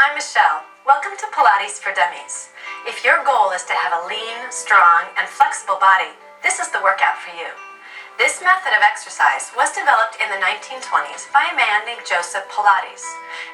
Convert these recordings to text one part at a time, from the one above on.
I'm Michelle. Welcome to Pilates for Dummies. If your goal is to have a lean, strong, and flexible body, this is the workout for you. This method of exercise was developed in the 1920s by a man named Joseph Pilates.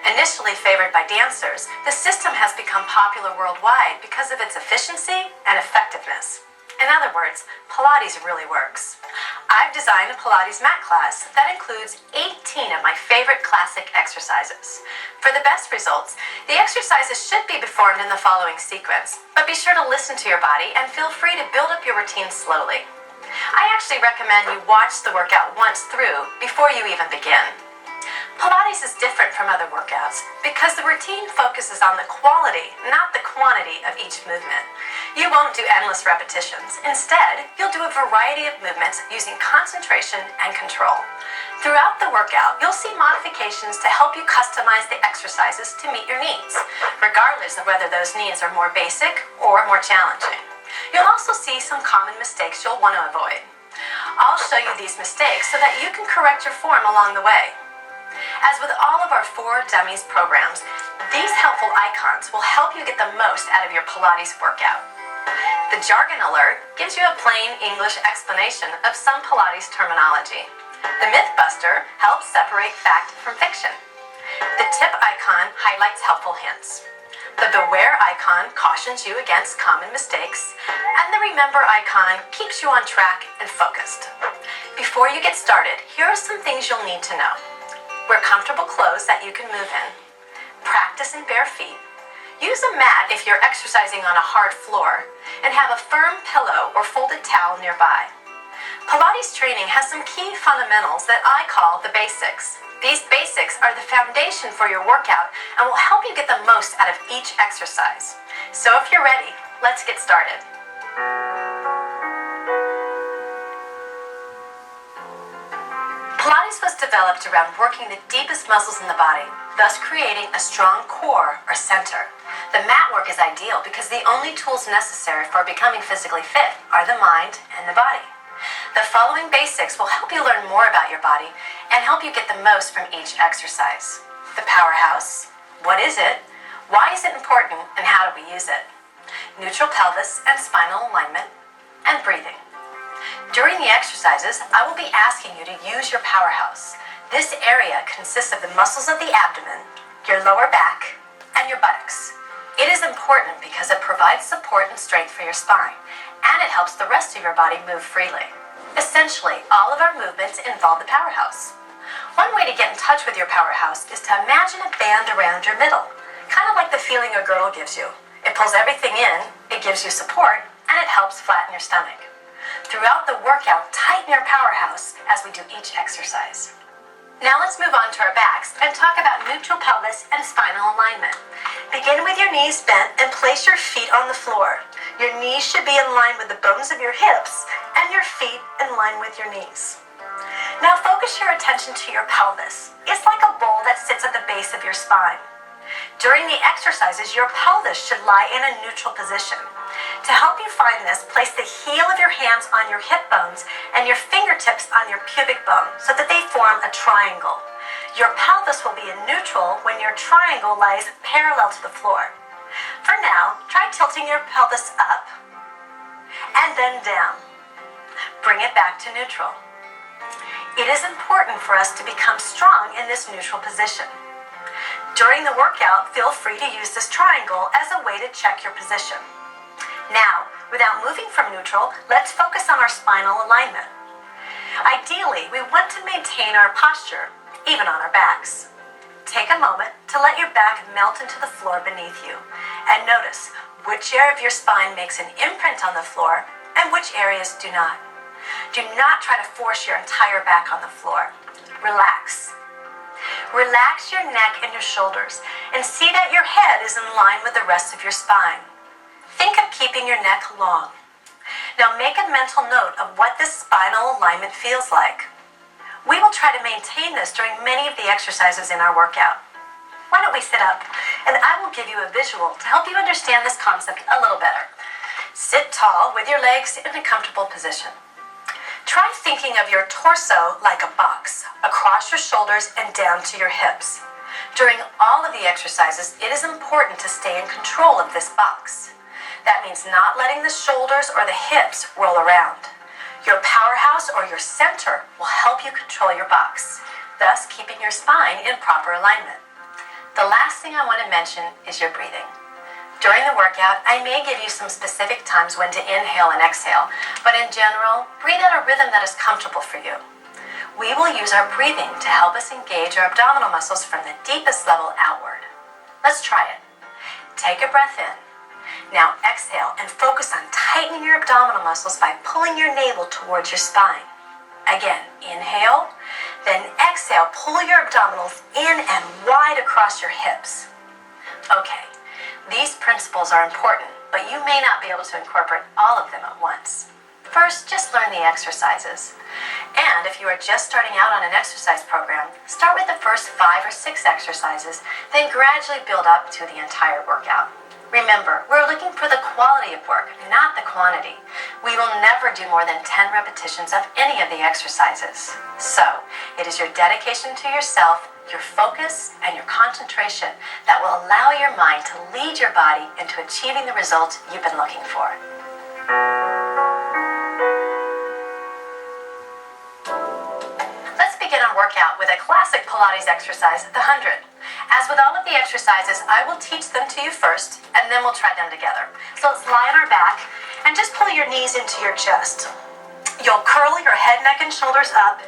Initially favored by dancers, the system has become popular worldwide because of its efficiency and effectiveness. In other words, Pilates really works. I've designed a Pilates mat class that includes 18 of my favorite classic exercises. For the best results, the exercises should be performed in the following sequence, but be sure to listen to your body and feel free to build up your routine slowly. I actually recommend you watch the workout once through before you even begin. Pilates is different from other workouts because the routine focuses on the quality, not the quantity of each movement. You won't do endless repetitions. Instead, you'll do a variety of movements using concentration and control. Throughout the workout, you'll see modifications to help you customize the exercises to meet your needs, regardless of whether those needs are more basic or more challenging. You'll also see some common mistakes you'll want to avoid. I'll show you these mistakes so that you can correct your form along the way. As with all of our 4 Dummies programs, these helpful icons will help you get the most out of your Pilates workout. The jargon alert gives you a plain English explanation of some Pilates terminology. The Mythbuster helps separate fact from fiction. The tip icon highlights helpful hints. The Beware icon cautions you against common mistakes, and the Remember icon keeps you on track and focused. Before you get started, here are some things you'll need to know. Wear comfortable clothes that you can move in. Practice in bare feet. Use a mat if you're exercising on a hard floor, and have a firm pillow or folded towel nearby. Pilates training has some key fundamentals that I call the basics. These basics are the foundation for your workout and will help you get the most out of each exercise. So if you're ready, let's get started. Pilates was developed around working the deepest muscles in the body, thus creating a strong core or center. The mat work is ideal because the only tools necessary for becoming physically fit are the mind and the body. The following basics will help you learn more about your body and help you get the most from each exercise. The powerhouse, what is it, why is it important, and how do we use it? Neutral pelvis and spinal alignment, and breathing. During the exercises, I will be asking you to use your powerhouse. This area consists of the muscles of the abdomen, your lower back, and your buttocks. It is important because it provides support and strength for your spine, and it helps the rest of your body move freely. Essentially, all of our movements involve the powerhouse. One way to get in touch with your powerhouse is to imagine a band around your middle, kind of like the feeling a girdle gives you. It pulls everything in, it gives you support, and it helps flatten your stomach. Throughout the workout, tighten your powerhouse as we do each exercise. Now let's move on to our backs and talk about neutral pelvis and spinal alignment. Begin with your knees bent and place your feet on the floor. Your knees should be in line with the bones of your hips and your feet in line with your knees. Now focus your attention to your pelvis. It's like a bowl that sits at the base of your spine. During the exercises, your pelvis should lie in a neutral position. To help you find this, place the heel of your hands on your hip bones and your fingertips on your pubic bone so that they form a triangle. Your pelvis will be in neutral when your triangle lies parallel to the floor. For now, try tilting your pelvis up and then down. Bring it back to neutral. It is important for us to become strong in this neutral position. During the workout, feel free to use this triangle as a way to check your position. Now, without moving from neutral, let's focus on our spinal alignment. Ideally, we want to maintain our posture, even on our backs. Take a moment to let your back melt into the floor beneath you, and notice which area of your spine makes an imprint on the floor and which areas do not. Do not try to force your entire back on the floor. Relax. Relax your neck and your shoulders, and see that your head is in line with the rest of your spine. Think of keeping your neck long. Now make a mental note of what this spinal alignment feels like. We will try to maintain this during many of the exercises in our workout. Why don't we sit up, and I will give you a visual to help you understand this concept a little better. Sit tall with your legs in a comfortable position. Try thinking of your torso like a box, across your shoulders and down to your hips. During all of the exercises, it is important to stay in control of this box. That means not letting the shoulders or the hips roll around. Your powerhouse or your center will help you control your box, thus keeping your spine in proper alignment. The last thing I want to mention is your breathing. During the workout, I may give you some specific times when to inhale and exhale, but in general, breathe at a rhythm that is comfortable for you. We will use our breathing to help us engage our abdominal muscles from the deepest level outward. Let's try it. Take a breath in. Now exhale and focus on tightening your abdominal muscles by pulling your navel towards your spine. Again, inhale, then exhale, pull your abdominals in and wide across your hips. Okay, these principles are important, but you may not be able to incorporate all of them at once. First, just learn the exercises. And if you are just starting out on an exercise program, start with the first 5 or 6 exercises, then gradually build up to the entire workout. Remember, we're looking for the quality of work, not the quantity. We will never do more than 10 repetitions of any of the exercises. So, it is your dedication to yourself, your focus, and your concentration that will allow your mind to lead your body into achieving the results you've been looking for. Let's begin our workout with a classic Pilates exercise, the 100. As with all of the exercises, I will teach them to you first, and then we'll try them together. So let's lie on our back, and just pull your knees into your chest. You'll curl your head, neck, and shoulders up,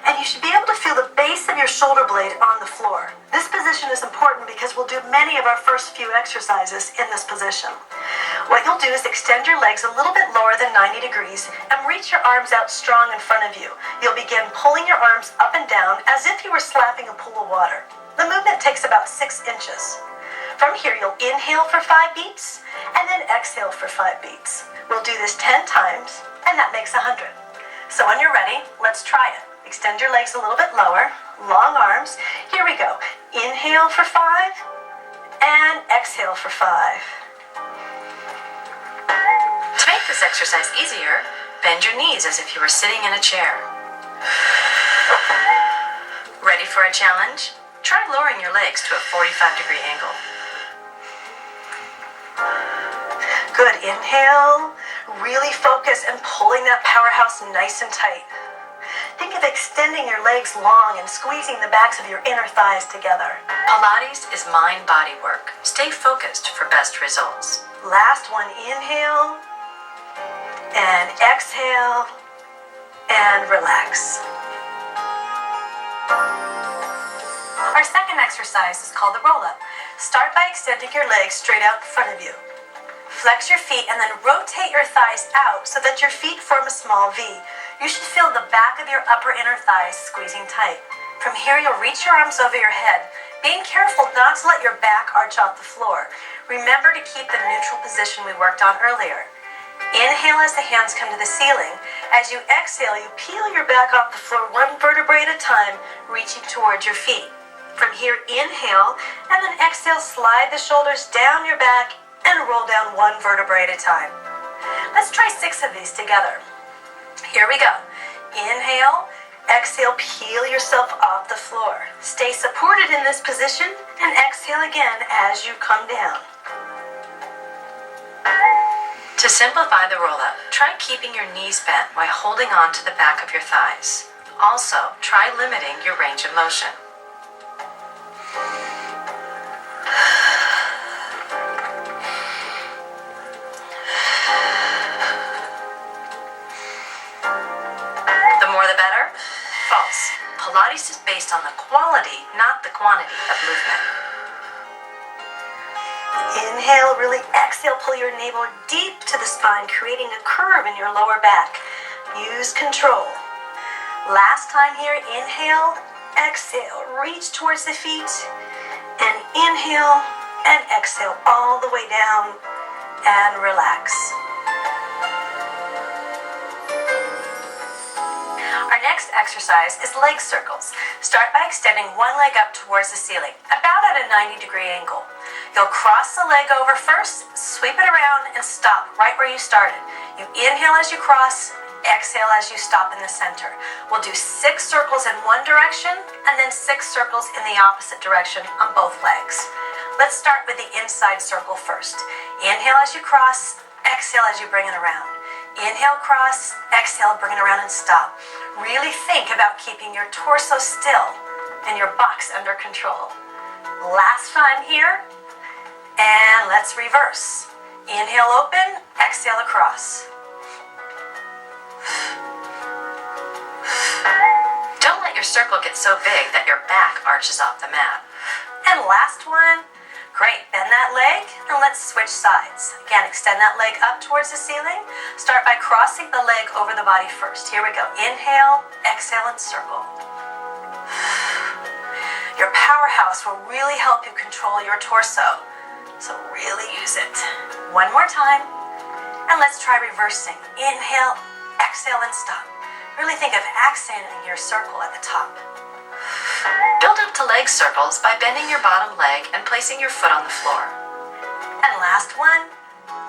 and you should be able to feel the base of your shoulder blade on the floor. This position is important because we'll do many of our first few exercises in this position. What you'll do is extend your legs a little bit lower than 90 degrees and reach your arms out strong in front of you. You'll begin pulling your arms up and down as if you were slapping a pool of water. The movement takes about 6 inches. From here, you'll inhale for 5 beats and then exhale for 5 beats. We'll do this 10 times, and that makes 100. So when you're ready, let's try it. Extend your legs a little bit lower, long arms. Here we go. Inhale for 5 and exhale for 5. To make this exercise easier, bend your knees as if you were sitting in a chair. Ready for a challenge? Try lowering your legs to a 45-degree angle. Good. Inhale. Really focus and pulling that powerhouse nice and tight. Think of extending your legs long and squeezing the backs of your inner thighs together. Pilates is mind-body work. Stay focused for best results. Last one. Inhale and exhale and relax. Our second exercise is called the roll-up. Start by extending your legs straight out in front of you. Flex your feet and then rotate your thighs out so that your feet form a small V. You should feel the back of your upper inner thighs squeezing tight. From here, you'll reach your arms over your head, being careful not to let your back arch off the floor. Remember to keep the neutral position we worked on earlier. Inhale as the hands come to the ceiling. As you exhale, you peel your back off the floor 1 vertebrae at a time, reaching towards your feet. From here, inhale, and then exhale, slide the shoulders down your back and roll down 1 vertebrae at a time. Let's try 6 of these together. Here we go. Inhale, exhale, peel yourself off the floor. Stay supported in this position and exhale again as you come down. To simplify the roll-up, try keeping your knees bent while holding on to the back of your thighs. Also, try limiting your range of motion. The more the better? False. Pilates is based on the quality, not the quantity of movement. Inhale, really exhale, pull your navel deep to the spine, creating a curve in your lower back. Use control. Last time here, inhale, exhale, reach towards the feet, and inhale and exhale all the way down and relax. Our next exercise is leg circles. Start by extending one leg up towards the ceiling, about at a 90-degree angle. You'll cross the leg over first, sweep it around, and stop right where you started. You inhale as you cross, Exhale as you stop in the center. We'll do 6 circles in one direction and then 6 circles in the opposite direction on both legs. Let's start with the inside circle first. Inhale as you cross, exhale as you bring it around. Inhale, cross, exhale, bring it around and stop. Really think about keeping your torso still and your box under control. Last time here, and let's reverse. Inhale, open, exhale, across. Don't let your circle get so big that your back arches off the mat. And last one. Great, bend that leg and let's switch sides. Again, extend that leg up towards the ceiling. Start by crossing the leg over the body first. Here we go. Inhale, exhale, and circle. Your powerhouse will really help you control your torso. So really use it. One more time. And let's try reversing. Inhale, exhale, and stop. Really think of accenting your circle at the top. Build up to leg circles by bending your bottom leg and placing your foot on the floor. And last one.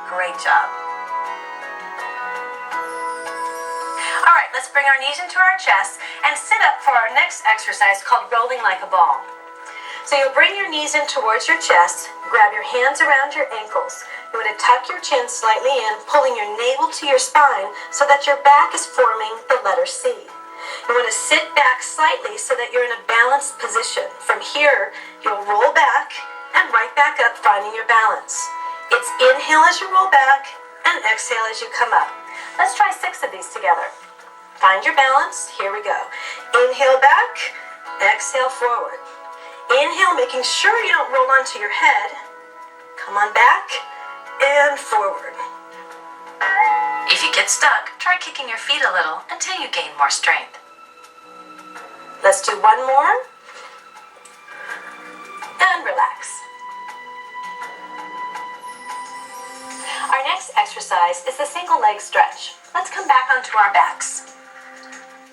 Great job. All right, let's bring our knees into our chest and sit up for our next exercise called rolling like a ball. So you'll bring your knees in towards your chest, grab your hands around your ankles. You want to tuck your chin slightly in, pulling your navel to your spine so that your back is forming the letter C. You want to sit back slightly so that you're in a balanced position. From here, you'll roll back and right back up, finding your balance. It's inhale as you roll back and exhale as you come up. Let's try 6 of these together. Find your balance. Here we go. Inhale back, exhale forward. Inhale, making sure you don't roll onto your head. Come on back and forward. If you get stuck, try kicking your feet a little until you gain more strength. Let's do one more. And relax. Our next exercise is the single leg stretch. Let's come back onto our backs.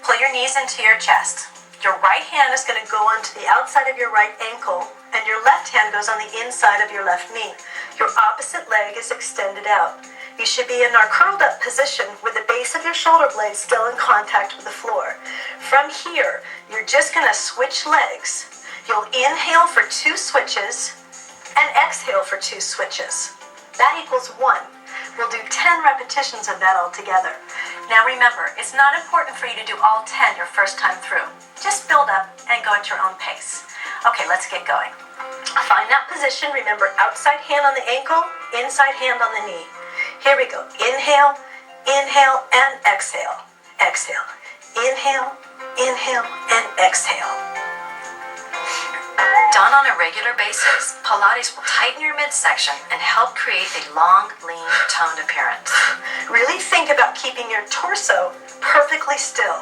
Pull your knees into your chest. Your right hand is going to go onto the outside of your right ankle, and your left hand goes on the inside of your left knee. Your opposite leg is extended out. You should be in our curled up position with the base of your shoulder blades still in contact with the floor. From here, you're just going to switch legs. You'll inhale for 2 switches and exhale for 2 switches. That equals 1. We'll do 10 repetitions of that all together. Now remember, it's not important for you to do all 10 your first time through. Just build up and go at your own pace. Okay, let's get going. Find that position. Remember, outside hand on the ankle, inside hand on the knee. Here we go. Inhale, inhale, and exhale. Exhale. Inhale, inhale, and exhale. Done on a regular basis, Pilates will tighten your midsection and help create a long, lean, toned appearance. Really think about keeping your torso perfectly still.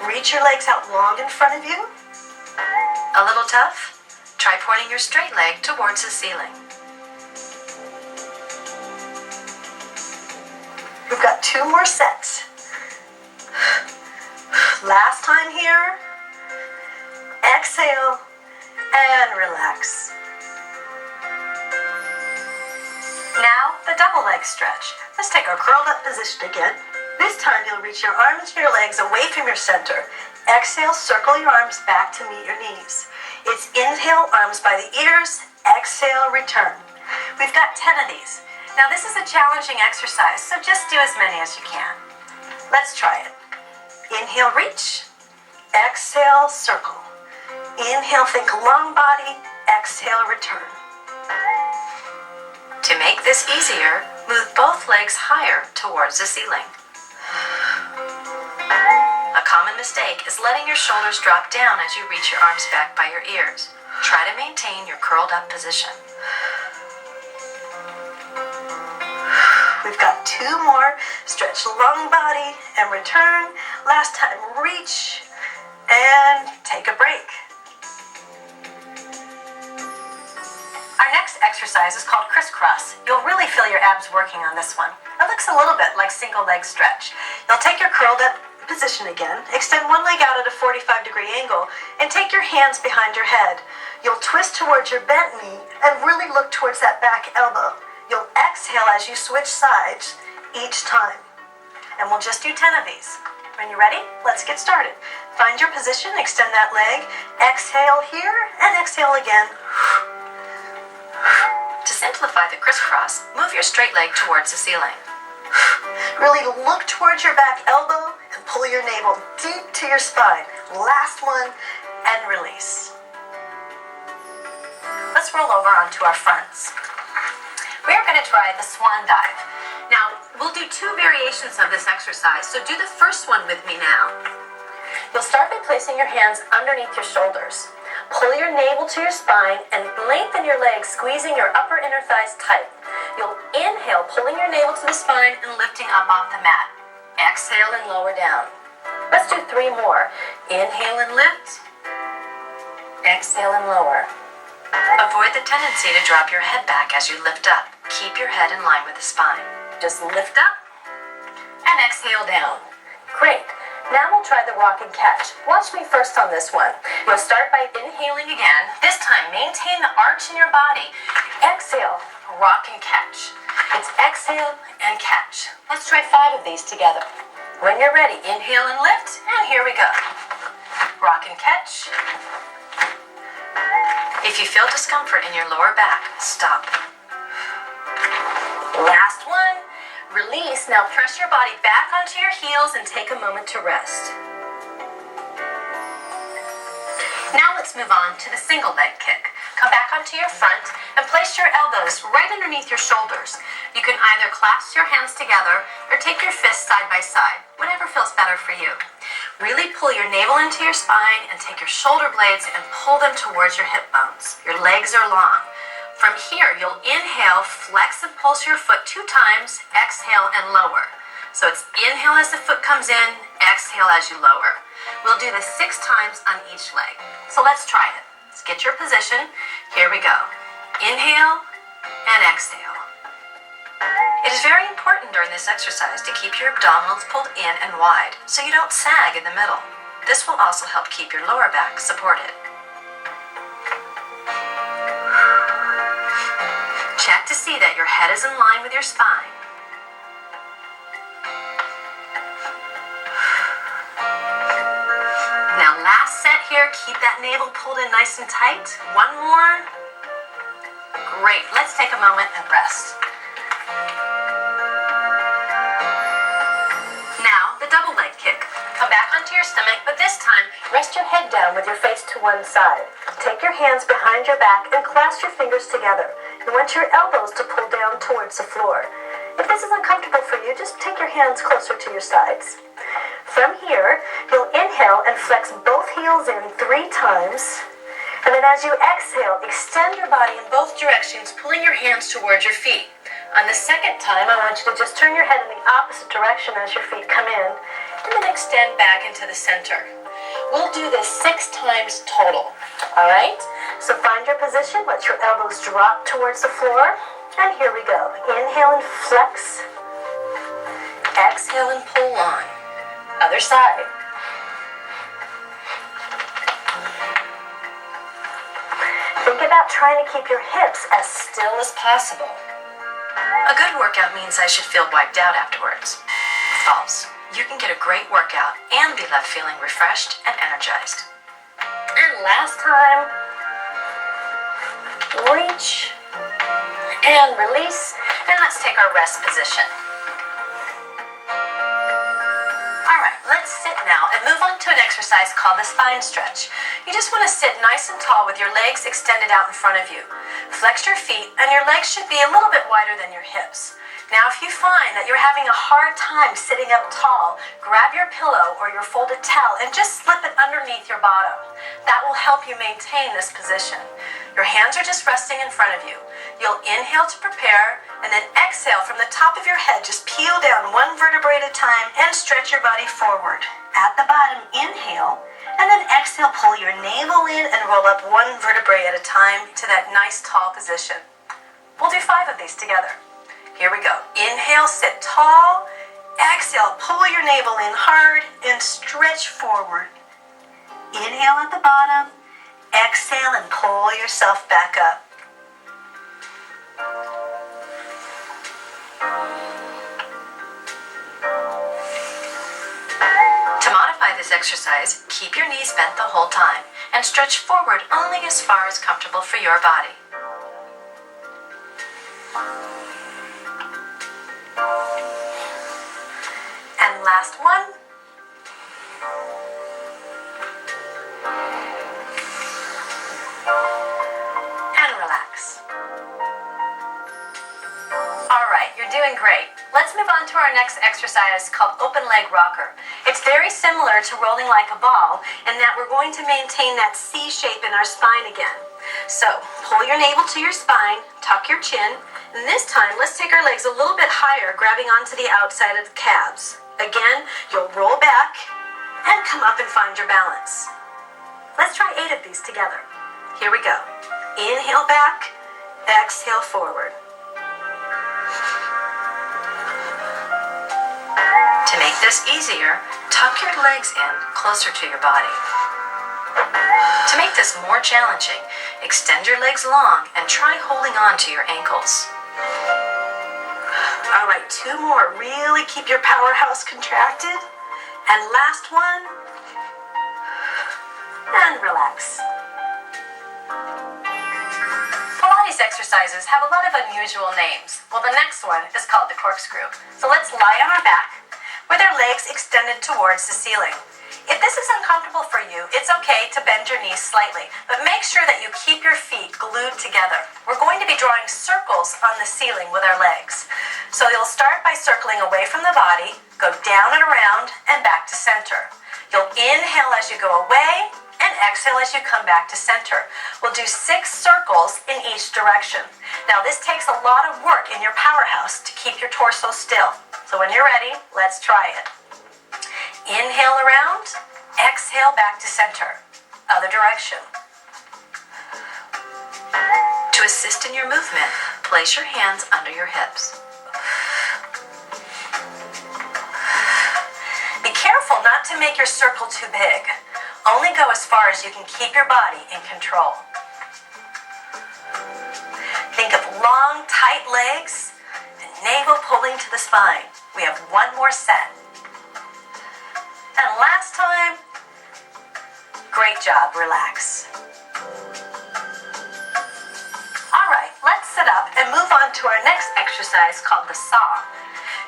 Reach your legs out long in front of you. A little tough? Try pointing your straight leg towards the ceiling. We've got 2 more sets. Last time here. Exhale and relax. Now, the double leg stretch. Let's take our curled up position again. This time you'll reach your arms and your legs away from your center. Exhale, circle your arms back to meet your knees. It's inhale, arms by the ears. Exhale, return. We've got 10 of these. Now this is a challenging exercise, so just do as many as you can. Let's try it. Inhale, reach. Exhale, circle. Inhale, think long body. Exhale, return. To make this easier, move both legs higher towards the ceiling. A common mistake is letting your shoulders drop down as you reach your arms back by your ears. Try to maintain your curled up position. We've got 2 more. Stretch long body and return. Last time, reach and take a break. Our next exercise is called crisscross. You'll really feel your abs working on this one. It looks a little bit like single leg stretch. You'll take your curled up position again, extend one leg out at a 45-degree angle, and take your hands behind your head. You'll twist towards your bent knee and really look towards that back elbow. You'll exhale as you switch sides each time. and we'll just do 10 of these. When you're ready, let's get started. Find your position, extend that leg, exhale here, and exhale again. To simplify the crisscross, move your straight leg towards the ceiling. Really look towards your back elbow and pull your navel deep to your spine. Last one, and release. Let's roll over onto our fronts. We're going to try the swan dive. Now, we'll do 2 variations of this exercise, so do the first one with me now. You'll start by placing your hands underneath your shoulders. Pull your navel to your spine and lengthen your legs, squeezing your upper inner thighs tight. You'll inhale, pulling your navel to the spine and lifting up off the mat. Exhale and lower down. Let's do 3 more. Inhale and lift. Exhale and lower. Avoid the tendency to drop your head back as you lift up. Keep your head in line with the spine. Just lift up and exhale down. Great. Now we'll try the rock and catch. Watch me first on this one. You'll start by inhaling again. This time, maintain the arch in your body. Exhale, rock and catch. It's exhale and catch. Let's try 5 of these together. When you're ready, inhale and lift, and here we go. Rock and catch. If you feel discomfort in your lower back, stop. Last one. Release. Now press your body back onto your heels and take a moment to rest. Now let's move on to the single leg kick. Come back onto your front and place your elbows right underneath your shoulders. You can either clasp your hands together or take your fists side by side, whatever feels better for you. Really pull your navel into your spine and take your shoulder blades and pull them towards your hip bones. Your legs are long. From here, you'll inhale, flex and pulse your foot 2 times, exhale and lower. So it's inhale as the foot comes in, exhale as you lower. We'll do this 6 times on each leg. So let's try it. Let's get your position. Here we go. Inhale and exhale. It is very important during this exercise to keep your abdominals pulled in and wide so you don't sag in the middle. This will also help keep your lower back supported. Check to see that your head is in line with your spine. Now last set here, keep that navel pulled in nice and tight. 1 more. Great, let's take a moment and rest. Now, the double leg kick. Come back onto your stomach, but this time, rest your head down with your face to one side. Take your hands behind your back and clasp your fingers together. You want your elbows to pull down towards the floor. If this is uncomfortable for you, just take your hands closer to your sides. From here, you'll inhale and flex both heels in 3 times. And then as you exhale, extend your body in both directions, pulling your hands towards your feet. On the second time, I want you to just turn your head in the opposite direction as your feet come in, and then extend back into the center. We'll do this 6 times total. All right? So find your position, let your elbows drop towards the floor, and here we go. Inhale and flex. Exhale and pull on. Other side. Think about trying to keep your hips as still as possible. A good workout means I should feel wiped out afterwards. False. You can get a great workout and be left feeling refreshed and energized. And last time, reach and release, and let's take our rest position. All right, let's sit now and move on to an exercise called the spine stretch. You just want to sit nice and tall with your legs extended out in front of you. Flex your feet, and your legs should be a little bit wider than your hips. Now, if you find that you're having a hard time sitting up tall, grab your pillow or your folded towel and just slip it underneath your bottom. That will help you maintain this position. Your hands are just resting in front of you. You'll inhale to prepare, and then exhale from the top of your head. Just peel down 1 vertebrae at a time and stretch your body forward. At the bottom, inhale, and then exhale, pull your navel in and roll up 1 vertebrae at a time to that nice tall position. We'll do 5 of these together. Here we go. Inhale, sit tall. Exhale, pull your navel in hard and stretch forward. Inhale at the bottom. Exhale and pull yourself back up. this exercise, keep your knees bent the whole time and stretch forward only as far as comfortable for your body. And last one. And relax. All right, you're doing great. Let's move on to our next exercise called open leg rocker. It's very similar to rolling like a ball in that we're going to maintain that C shape in our spine again. So pull your navel to your spine, tuck your chin, and this time let's take our legs a little bit higher, grabbing onto the outside of the calves. Again, you'll roll back and come up and find your balance. Let's try 8 of these together. Here we go. Inhale back, exhale forward. To make this easier, tuck your legs in closer to your body. To make this more challenging, extend your legs long and try holding on to your ankles. All right, 2 more. Really keep your powerhouse contracted. And last one. And relax. Pilates exercises have a lot of unusual names. Well, the next one is called the corkscrew. So let's lie on our back with our legs extended towards the ceiling. If this is uncomfortable for you, it's okay to bend your knees slightly, but make sure that you keep your feet glued together. We're going to be drawing circles on the ceiling with our legs. So you'll start by circling away from the body, go down and around, and back to center. You'll inhale as you go away, and exhale as you come back to center. We'll do 6 circles in each direction. Now this takes a lot of work in your powerhouse to keep your torso still. So when you're ready, let's try it. Inhale around, exhale back to center. Other direction. To assist in your movement, place your hands under your hips. Be careful not to make your circle too big. Only go as far as you can keep your body in control. Think of long, tight legs and navel pulling to the spine. We have 1 more set. And last time, great job, relax. All right, let's sit up and move on to our next exercise called the saw.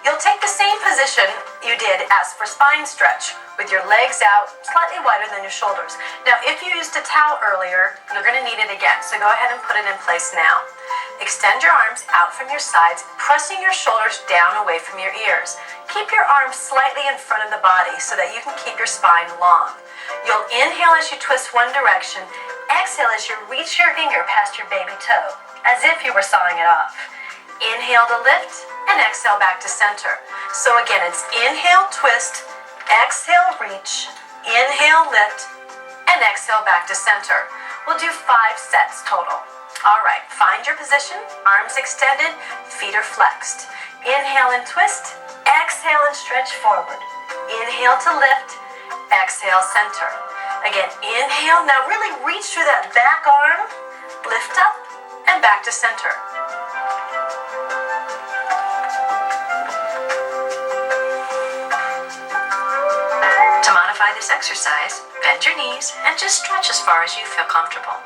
You'll take the same position you did as for spine stretch, with your legs out slightly wider than your shoulders. Now, if you used a towel earlier, you're going to need it again, so go ahead and put it in place now. Extend your arms out from your sides, pressing your shoulders down away from your ears. Keep your arms slightly in front of the body so that you can keep your spine long. You'll inhale as you twist one direction, exhale as you reach your finger past your baby toe, as if you were sawing it off. Inhale to lift, and exhale back to center. So again, it's inhale, twist, exhale, reach, inhale, lift, and exhale back to center. We'll do 5 sets total. All right, find your position, arms extended, feet are flexed. Inhale and twist, exhale and stretch forward. Inhale to lift, exhale, center. Again, inhale, now really reach through that back arm, lift up, and back to center. To modify this exercise, bend your knees and just stretch as far as you feel comfortable.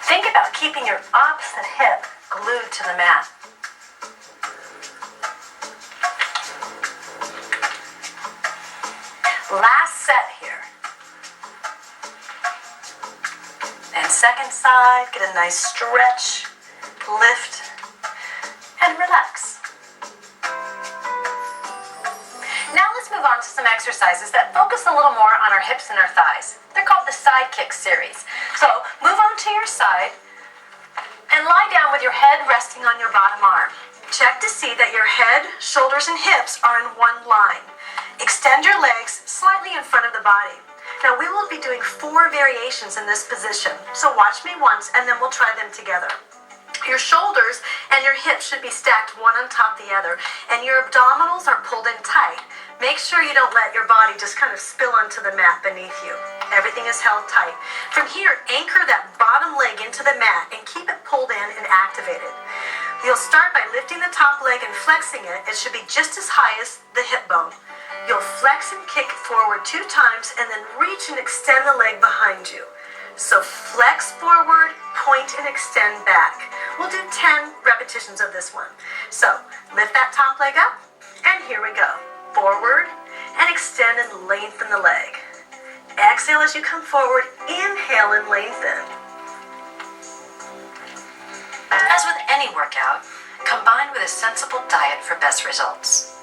Think about keeping your opposite hip glued to the mat. Last set here. And second side, get a nice stretch, lift, and relax. Now let's move on to some exercises that focus a little more on our hips and our thighs. They're called the Sidekick series. So move on to your side and lie down with your head resting on your bottom arm. Check to see that your head, shoulders, and hips are in one line. Extend your legs slightly in front of the body. Now we will be doing 4 variations in this position. So watch me once and then we'll try them together. Your shoulders and your hips should be stacked one on top of the other, and your abdominals are pulled in tight. Make sure you don't let your body just kind of spill onto the mat beneath you. Everything is held tight. From here, anchor that bottom leg into the mat and keep it pulled in and activated. You'll start by lifting the top leg and flexing it. It should be just as high as the hip bone. You'll flex and kick forward 2 times and then reach and extend the leg behind you. So flex forward, point and extend back. We'll do 10 repetitions of this one. So lift that top leg up, and here we go. Forward and extend and lengthen the leg. Exhale as you come forward, inhale and lengthen. As with any workout, combine with a sensible diet for best results.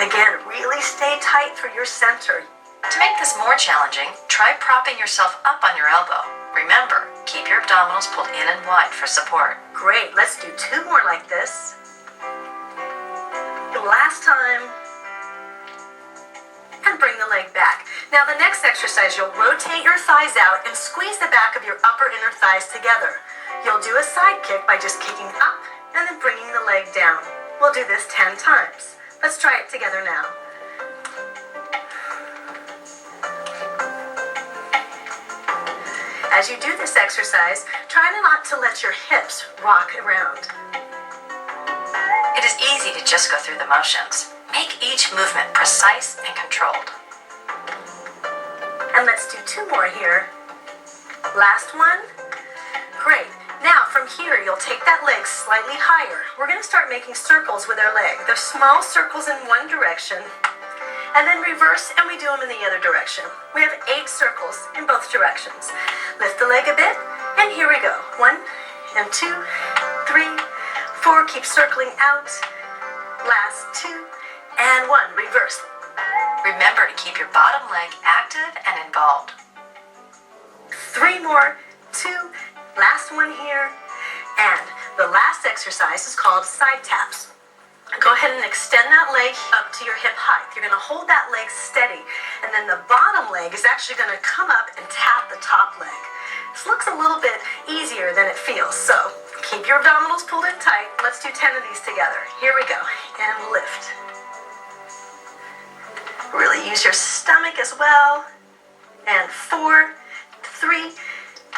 Again, really stay tight through your center. To make this more challenging, try propping yourself up on your elbow. Remember, keep your abdominals pulled in and wide for support. Great, let's do 2 more like this. Last time. And bring the leg back. Now the next exercise, you'll rotate your thighs out and squeeze the back of your upper inner thighs together. You'll do a side kick by just kicking up and then bringing the leg down. We'll do this 10 times. Let's try it together now. As you do this exercise, try not to let your hips rock around. It is easy to just go through the motions. Make each movement precise and controlled. And let's do 2 more here. Last one. Great. Now from here, you'll take that leg slightly higher. We're going to start making circles with our leg. They're small circles in one direction, and then reverse, and we do them in the other direction. We have 8 circles in both directions. Lift the leg a bit, and here we go. 1 and 2, 3, 4. Keep circling out. Last 2 and 1. Reverse. Remember to keep your bottom leg active and involved. 3 more. 2. Last one here. And the last exercise is called side taps. Go ahead and extend that leg up to your hip height. You're going to hold that leg steady, and then the bottom leg is actually going to come up and tap the top leg. This looks a little bit easier than it feels, so keep your abdominals pulled in tight. Let's do 10 of these together. Here we go. And lift. Really use your stomach as well. And 4, 3,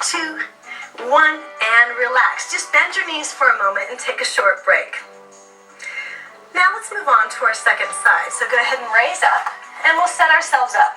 2, 1, and relax. Just bend your knees for a moment and take a short break. Now let's move on to our second side. So go ahead and raise up, and we'll set ourselves up.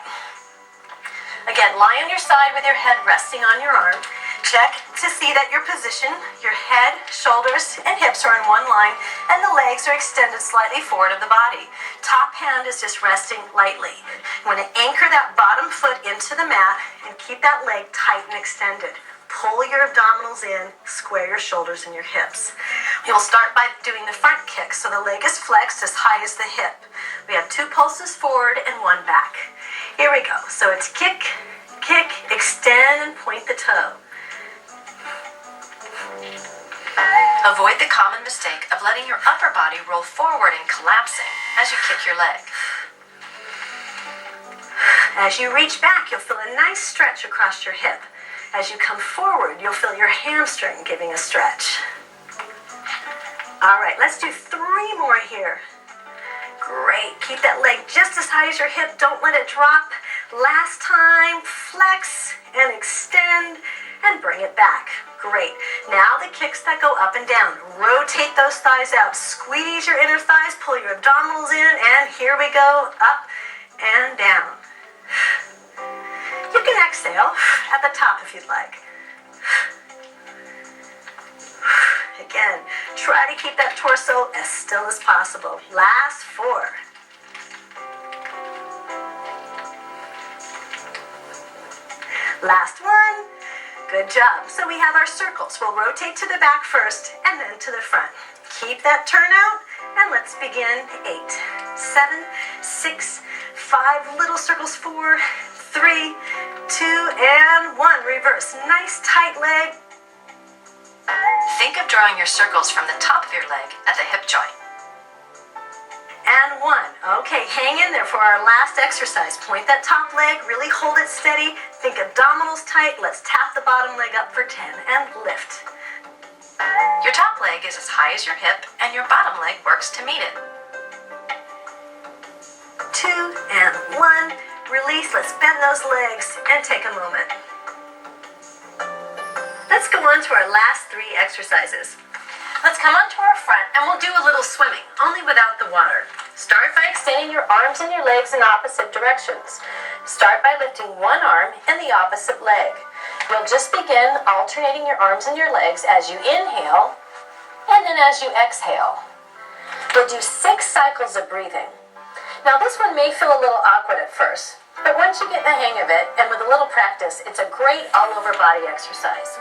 Again, lie on your side with your head resting on your arm. Check to see that your position, your head, shoulders, and hips are in one line, and the legs are extended slightly forward of the body. Top hand is just resting lightly. You want to anchor that bottom foot into the mat and keep that leg tight and extended. Pull your abdominals in, square your shoulders and your hips. We will start by doing the front kick, so the leg is flexed as high as the hip. We have 2 pulses forward and 1 back. Here we go. So it's kick, kick, extend, and point the toe. Avoid the common mistake of letting your upper body roll forward and collapsing as you kick your leg. As you reach back, you'll feel a nice stretch across your hip. As you come forward, you'll feel your hamstring giving a stretch. All right, let's do 3 more here. Great. Keep that leg just as high as your hip. Don't let it drop. Last time, flex and extend and bring it back. Great. Now the kicks that go up and down. Rotate those thighs out. Squeeze your inner thighs. Pull your abdominals in. And here we go. Up and down. You can exhale at the top if you'd like. Again, try to keep that torso as still as possible. Last 4. Last one. Good job. So we have our circles. We'll rotate to the back first and then to the front. Keep that turnout, and let's begin. 8, 7, 6, 5 little circles. 4, 3, 2, and 1. Reverse. Nice tight leg. Think of drawing your circles from the top of your leg at the hip joint. And 1. Okay, hang in there for our last exercise. Point that top leg, really hold it steady. Think abdominals tight. Let's tap the bottom leg up for 10 and lift. Your top leg is as high as your hip, and your bottom leg works to meet it. 2 and 1. release. Let's bend those legs and take a moment. Let's go on to our last 3 exercises. Let's come onto our front and we'll do a little swimming, only without the water. Start by extending your arms and your legs in opposite directions. Start by lifting one arm and the opposite leg. You'll just begin alternating your arms and your legs as you inhale and then as you exhale. We'll do 6 cycles of breathing. Now this one may feel a little awkward at first, but once you get the hang of it and with a little practice, it's a great all-over body exercise.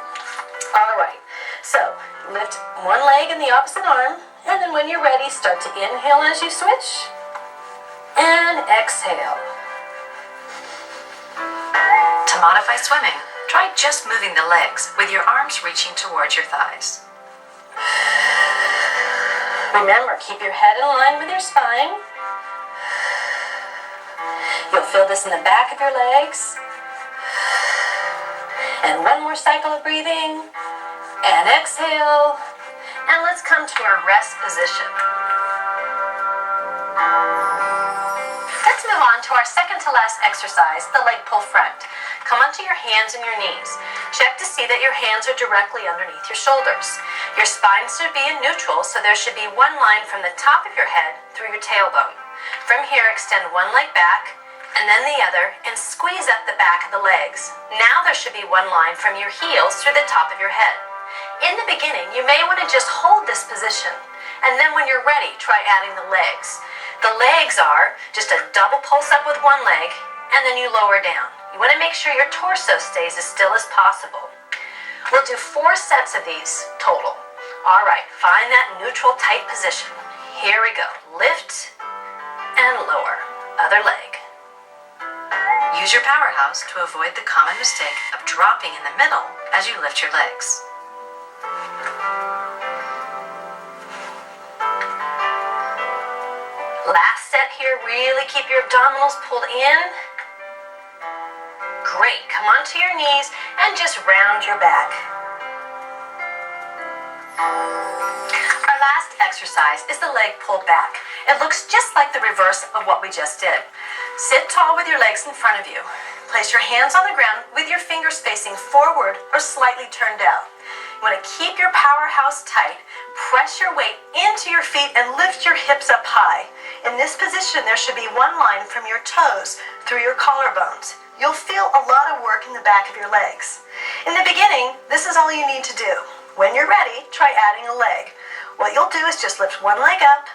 All right, so lift one leg and the opposite arm, and then when you're ready, start to inhale as you switch, and exhale. To modify swimming, try just moving the legs with your arms reaching towards your thighs. Remember, keep your head in line with your spine. You'll feel this in the back of your legs. And one more cycle of breathing. And exhale. And let's come to our rest position. Let's move on to our second to last exercise, the leg pull front. Come onto your hands and your knees. Check to see that your hands are directly underneath your shoulders. Your spine should be in neutral, so there should be one line from the top of your head through your tailbone. From here, extend one leg back, and then the other, and squeeze up the back of the legs. Now there should be one line from your heels through the top of your head. In the beginning, you may want to just hold this position, and then when you're ready, try adding the legs. The legs are just a double pulse up with one leg, and then you lower down. You want to make sure your torso stays as still as possible. We'll do 4 sets of these total. All right, find that neutral tight position. Here we go. Lift and lower. Other leg. Use your powerhouse to avoid the common mistake of dropping in the middle as you lift your legs. Last set here, really keep your abdominals pulled in. Great, come onto your knees and just round your back. Our last exercise is the leg pulled back. It looks just like the reverse of what we just did. Sit tall with your legs in front of you. Place your hands on the ground with your fingers facing forward or slightly turned out. You want to keep your powerhouse tight, press your weight into your feet and lift your hips up high. In this position, there should be one line from your toes through your collarbones. You'll feel a lot of work in the back of your legs. In the beginning, this is all you need to do. When you're ready, try adding a leg. What you'll do is just lift one leg up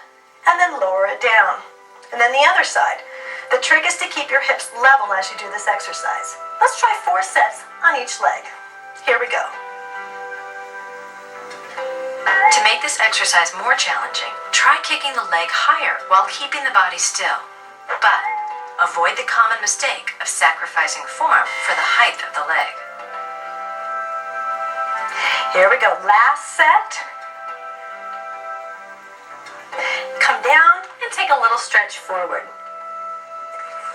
and then lower it down. And then the other side. The trick is to keep your hips level as you do this exercise. Let's try 4 sets on each leg. Here we go. To make this exercise more challenging, try kicking the leg higher while keeping the body still. But avoid the common mistake of sacrificing form for the height of the leg. Here we go. Last set. Come down and take a little stretch forward.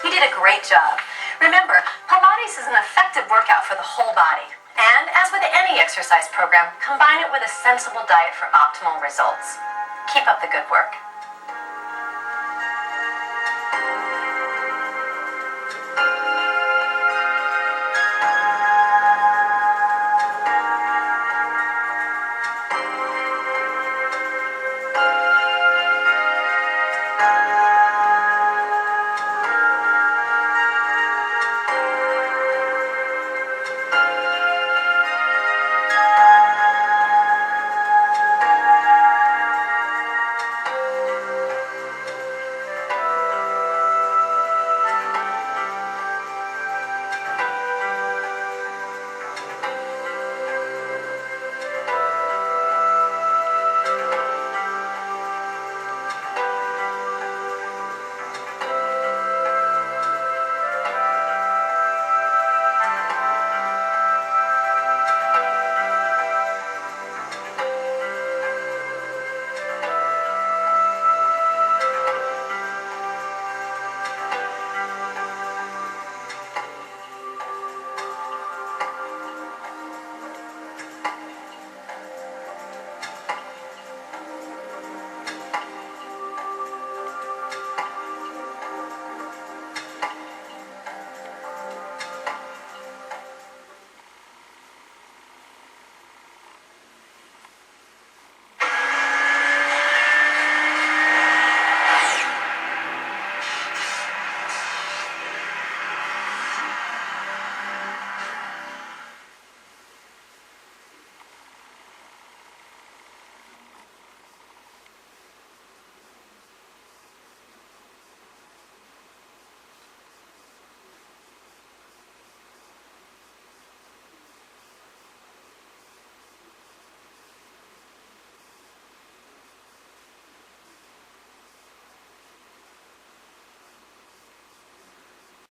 You did a great job. Remember, Pilates is an effective workout for the whole body. And as with any exercise program, combine it with a sensible diet for optimal results. Keep up the good work.